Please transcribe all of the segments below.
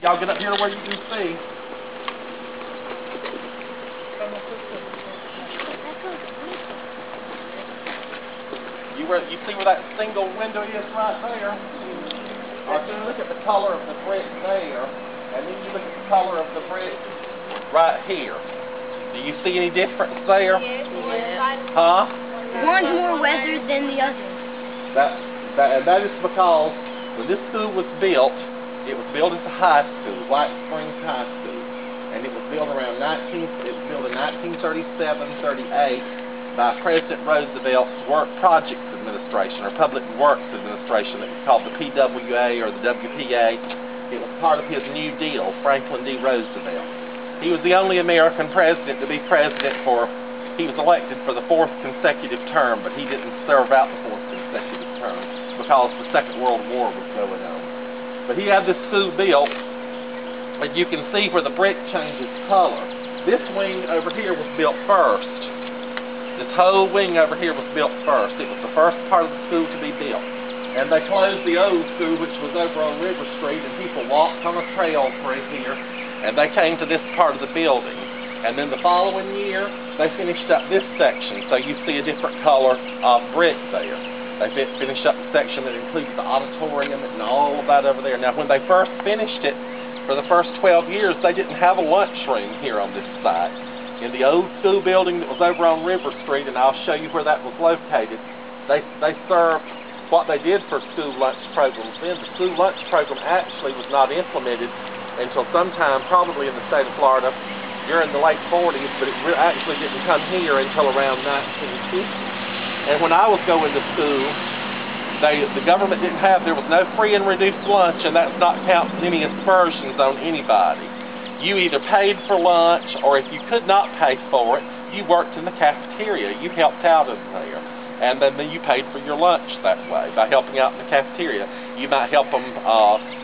Y'all get up here where you can see. You see where that single window is right there? Or if you look at the color of the brick there, and then you look at the color of the brick right here. Do you see any difference there? Yeah. Huh? One's more weathered than the other. That is because when this school was built, it was built as a high school, White Springs High School, and it was built around 1937-38 by President Roosevelt's Work Projects Administration, or Public Works Administration. It was called the PWA or the WPA. It was part of his New Deal, Franklin D. Roosevelt. He was the only American president to be president he was elected for the 4th consecutive term, but he didn't serve out the 4th consecutive term because the Second World War was going on. But he had this school built, and you can see where the brick changes color. This wing over here was built first. This whole wing over here was built first. It was the first part of the school to be built. And they closed the old school, which was over on River Street, and people walked on a trail through here, and they came to this part of the building. And then the following year, they finished up this section, so you see a different color of brick there. They finished up the section that includes the auditorium and all of that over there. Now, when they first finished it, for the first 12 years, they didn't have a lunchroom here on this site. In the old school building that was over on River Street, and I'll show you where that was located, they served what they did for school lunch programs then. The school lunch program actually was not implemented until sometime probably in the state of Florida during the late 40s, but it actually didn't come here until around 1950. And when I was going to school, the government there was no free and reduced lunch, and that's not counting any aspersions on anybody. You either paid for lunch, or if you could not pay for it, you worked in the cafeteria. You helped out in there. And then you paid for your lunch that way by helping out in the cafeteria. You might help them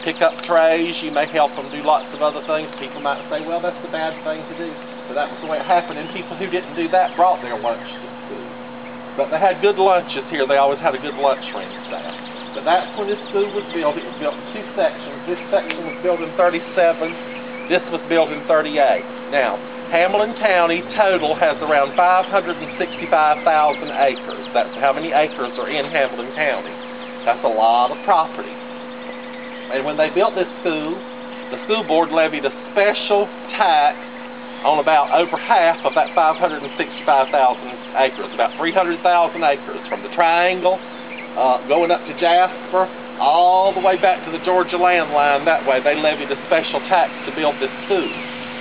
pick up trays. You may help them do lots of other things. People might say, well, that's a bad thing to do. But that was the way it happened, and people who didn't do that brought their lunch to school. But they had good lunches here. They always had a good lunchroom staff. But that's when this school was built. It was built in 2 sections. This section was built in 37. This was built in 38. Now, Hamilton County total has around 565,000 acres. That's how many acres are in Hamilton County. That's a lot of property. And when they built this school, the school board levied a special tax on about over half of that 565,000 acres, about 300,000 acres, from the Triangle, going up to Jasper, all the way back to the Georgia land line. That way they levied a special tax to build this school.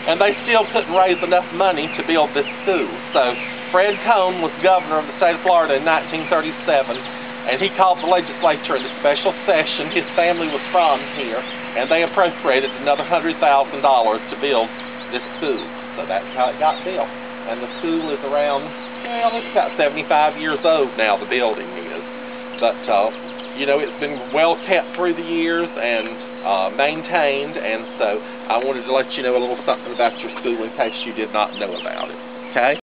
And they still couldn't raise enough money to build this school. So Fred Cone was governor of the state of Florida in 1937, and he called the legislature in a special session. His family was from here, and they appropriated another $100,000 to build this school. So that's how it got built. And the school is around, well, it's about 75 years old now, the building is. But, you know, it's been well kept through the years and maintained, and so I wanted to let you know a little something about your school in case you did not know about it. Okay?